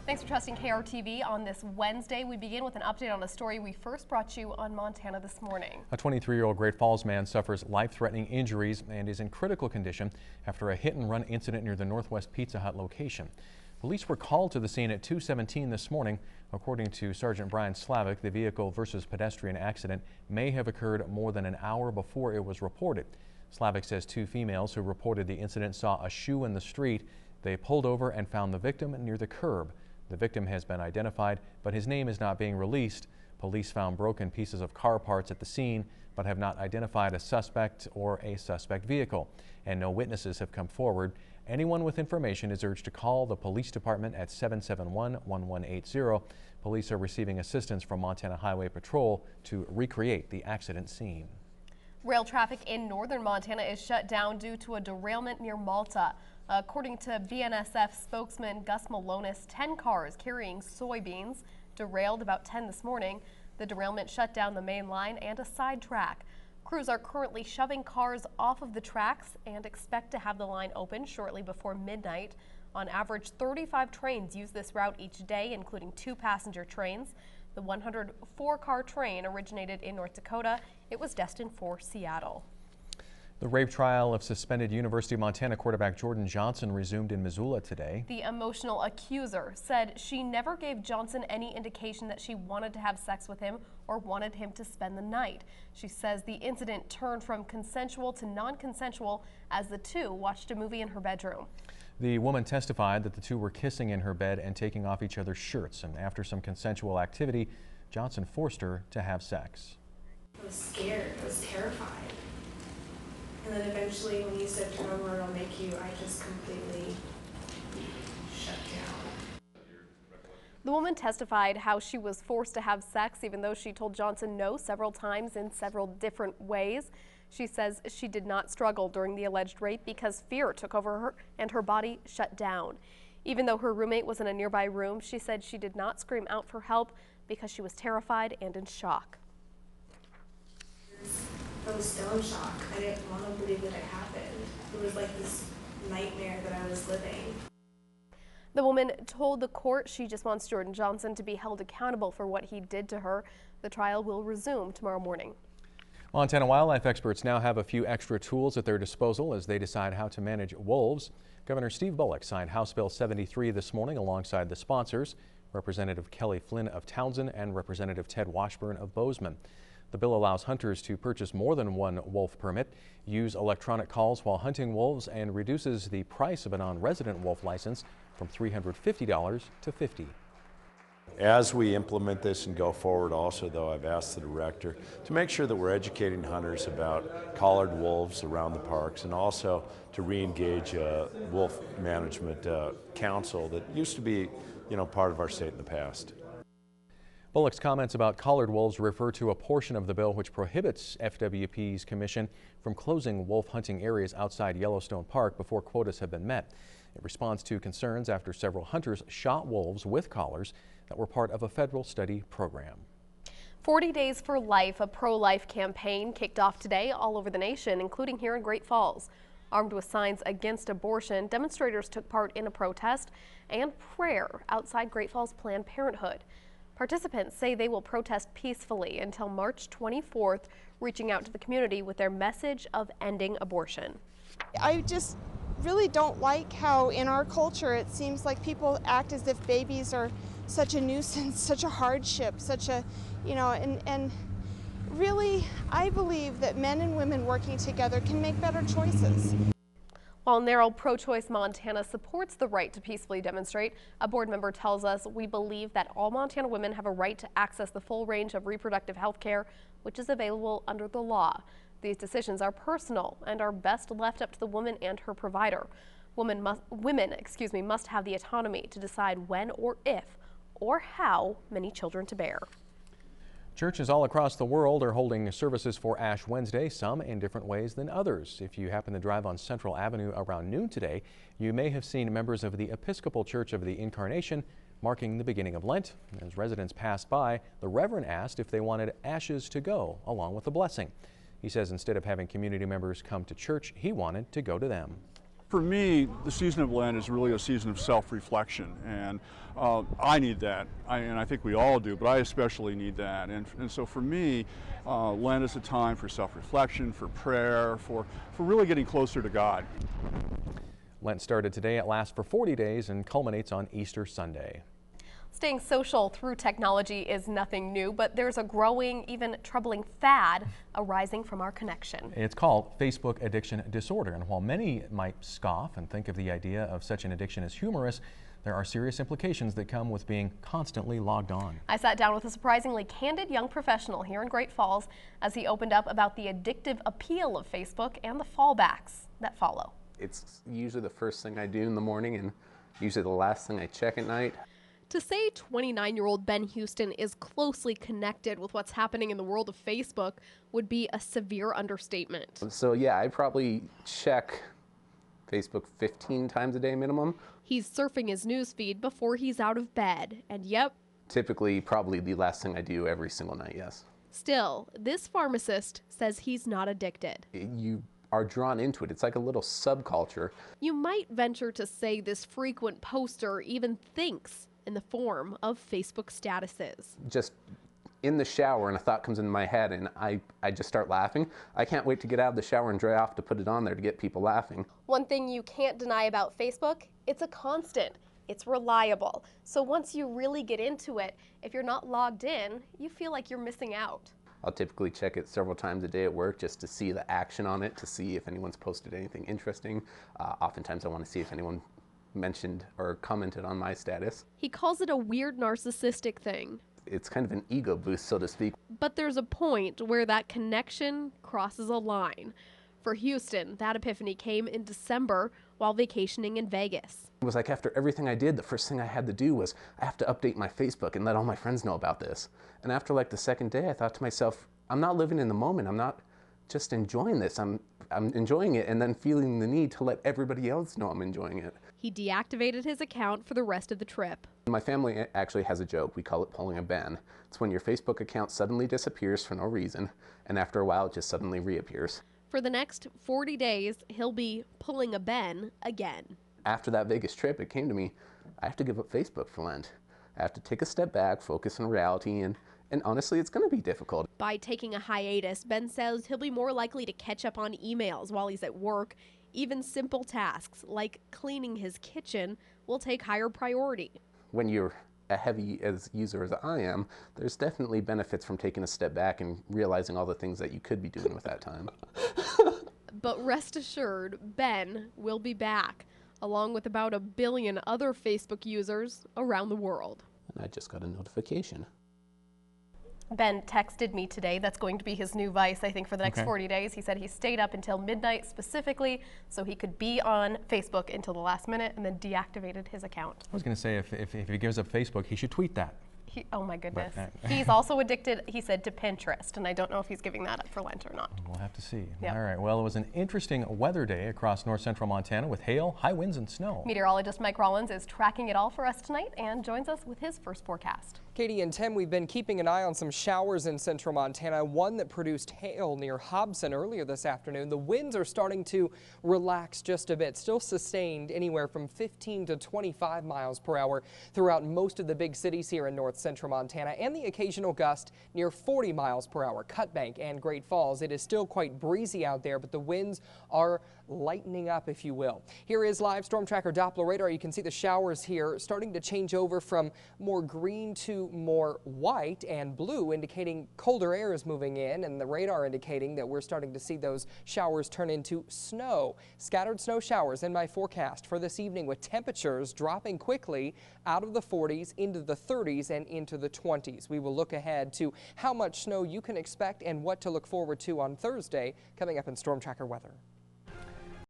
Thanks for trusting KRTV on this Wednesday. We begin with an update on a story we first brought you on Montana this morning. A 23-year-old Great Falls man suffers life-threatening injuries and is in critical condition after a hit-and-run incident near the Northwest Pizza Hut location. Police were called to the scene at 2:17 this morning. According to Sergeant Brian Slavic, the vehicle versus pedestrian accident may have occurred more than an hour before it was reported. Slavic says two females who reported the incident saw a shoe in the street. They pulled over and found the victim near the curb. The victim has been identified, but his name is not being released. Police found broken pieces of car parts at the scene, but have not identified a suspect or a suspect vehicle, and no witnesses have come forward. Anyone with information is urged to call the police department at 771-1180. Police are receiving assistance from Montana Highway Patrol to recreate the accident scene. Rail traffic in northern Montana is shut down due to a derailment near Malta. According to BNSF spokesman Gus Malonis, 10 cars carrying soybeans derailed about 10 this morning. The derailment shut down the main line and a side track. Crews are currently shoving cars off of the tracks and expect to have the line open shortly before midnight. On average, 35 trains use this route each day, including 2 passenger trains. The 104-car train originated in North Dakota. It was destined for Seattle. The rape trial of suspended University of Montana quarterback Jordan Johnson resumed in Missoula today. The emotional accuser said she never gave Johnson any indication that she wanted to have sex with him or wanted him to spend the night. She says the incident turned from consensual to non-consensual as the two watched a movie in her bedroom. The woman testified that the two were kissing in her bed and taking off each other's shirts, and after some consensual activity, Johnson forced her to have sex. I was scared. I was terrified. And then eventually when he said turn over, I'll make you, I just completely shut down. The woman testified how she was forced to have sex even though she told Johnson no several times in several different ways. She says she did not struggle during the alleged rape because fear took over her and her body shut down. Even though her roommate was in a nearby room, she said she did not scream out for help because she was terrified and in shock. I was still in shock. I didn't want to believe that it happened. It was like this nightmare that I was living. The woman told the court she just wants Jordan Johnson to be held accountable for what he did to her. The trial will resume tomorrow morning. Montana wildlife experts now have a few extra tools at their disposal as they decide how to manage wolves. Governor Steve Bullock signed House Bill 73 this morning alongside the sponsors, Representative Kelly Flynn of Townsend and Representative Ted Washburn of Bozeman. The bill allows hunters to purchase more than one wolf permit, use electronic calls while hunting wolves, and reduces the price of a non-resident wolf license from $350 to $50. As we implement this and go forward also, though, I've asked the director to make sure that we're educating hunters about collared wolves around the parks and also to re-engage a wolf management council that used to be, part of our state in the past. Bullock's comments about collared wolves refer to a portion of the bill which prohibits FWP's commission from closing wolf hunting areas outside Yellowstone Park before quotas have been met. It responds to concerns after several hunters shot wolves with collars that were part of a federal study program. 40 Days for Life, a pro-life campaign, kicked off today all over the nation, including here in Great Falls. Armed with signs against abortion, demonstrators took part in a protest and prayer outside Great Falls Planned Parenthood. Participants say they will protest peacefully until March 24th, reaching out to the community with their message of ending abortion. I just really don't like how in our culture it seems like people act as if babies are such a nuisance, such a hardship, and really I believe that men and women working together can make better choices. While NARAL Pro-Choice Montana supports the right to peacefully demonstrate, a board member tells us we believe that all Montana women have a right to access the full range of reproductive health care, which is available under the law. These decisions are personal and are best left up to the woman and her provider. Women must have the autonomy to decide when or if or how many children to bear. Churches all across the world are holding services for Ash Wednesday, some in different ways than others. If you happen to drive on Central Avenue around noon today, you may have seen members of the Episcopal Church of the Incarnation marking the beginning of Lent. As residents passed by, the Reverend asked if they wanted ashes to go along with a blessing. He says instead of having community members come to church, he wanted to go to them. For me, the season of Lent is really a season of self-reflection, and I need that, and I think we all do, but I especially need that. And so for me, Lent is a time for self-reflection, for prayer, for really getting closer to God. Lent started today. It lasts for 40 days and culminates on Easter Sunday. Staying social through technology is nothing new, but there's a growing, even troubling fad arising from our connection. It's called Facebook addiction disorder, and while many might scoff and think of the idea of such an addiction as humorous, there are serious implications that come with being constantly logged on. I sat down with a surprisingly candid young professional here in Great Falls as he opened up about the addictive appeal of Facebook and the fallbacks that follow. It's usually the first thing I do in the morning and usually the last thing I check at night. To say 29-year-old Ben Houston is closely connected with what's happening in the world of Facebook would be a severe understatement. So yeah, I probably check Facebook 15 times a day minimum. He's surfing his newsfeed before he's out of bed, and yep. Typically, probably the last thing I do every single night, yes. Still, this pharmacist says he's not addicted. You are drawn into it. It's like a little subculture. You might venture to say this frequent poster even thinks in the form of Facebook statuses. Just in the shower and a thought comes into my head and I just start laughing. I can't wait to get out of the shower and dry off to put it on there to get people laughing. One thing you can't deny about Facebook, it's a constant. It's reliable. So once you really get into it, if you're not logged in, you feel like you're missing out. I'll typically check it several times a day at work just to see the action on it, to see if anyone's posted anything interesting. Oftentimes I want to see if anyone mentioned or commented on my status. He calls it a weird narcissistic thing. It's kind of an ego boost, so to speak. But there's a point where that connection crosses a line. For Houston, that epiphany came in December while vacationing in Vegas. It was like after everything I did, the first thing I had to do was I have to update my Facebook and let all my friends know about this. And after like the second day, I thought to myself, I'm not living in the moment. I'm not just enjoying this. I'm enjoying it and then feeling the need to let everybody else know I'm enjoying it. He deactivated his account for the rest of the trip. My family actually has a joke. We call it pulling a Ben. It's when your Facebook account suddenly disappears for no reason, and after a while it just suddenly reappears. For the next 40 days, he'll be pulling a Ben again. After that Vegas trip, it came to me, I have to give up Facebook for Lent. I have to take a step back, focus on reality, and honestly, it's going to be difficult. By taking a hiatus, Ben says he'll be more likely to catch up on emails while he's at work. Even simple tasks like cleaning his kitchen will take higher priority. When you're a heavy user as I am, there's definitely benefits from taking a step back and realizing all the things that you could be doing with that time. But rest assured, Ben will be back, along with about 1 billion other Facebook users around the world. And I just got a notification. Ben texted me today. That's going to be his new vice, I think, for the next 40 days. He said he stayed up until midnight specifically so he could be on Facebook until the last minute and then deactivated his account. I was going to say, if he gives up Facebook, he should tweet that. Oh my goodness. He's also addicted, he said, to Pinterest, and I don't know if he's giving that up for Lent or not. We'll have to see. Yep. All right, well, it was an interesting weather day across north central Montana with hail, high winds, and snow. Meteorologist Mike Rollins is tracking it all for us tonight and joins us with his first forecast. Katie and Tim, we've been keeping an eye on some showers in central Montana, one that produced hail near Hobson earlier this afternoon. The winds are starting to relax just a bit, still sustained anywhere from 15 to 25 miles per hour throughout most of the big cities here in north central Montana, and the occasional gust near 40 miles per hour. Cutbank and Great Falls, it is still quite breezy out there, but the winds are lightening up, if you will. Here is live Storm Tracker Doppler radar. You can see the showers here starting to change over from more green to more white and blue, indicating colder air is moving in, and the radar indicating that we're starting to see those showers turn into snow. Scattered snow showers in my forecast for this evening, with temperatures dropping quickly out of the 40s into the 30s and into the 20s. We will look ahead to how much snow you can expect and what to look forward to on Thursday coming up in Storm Tracker weather.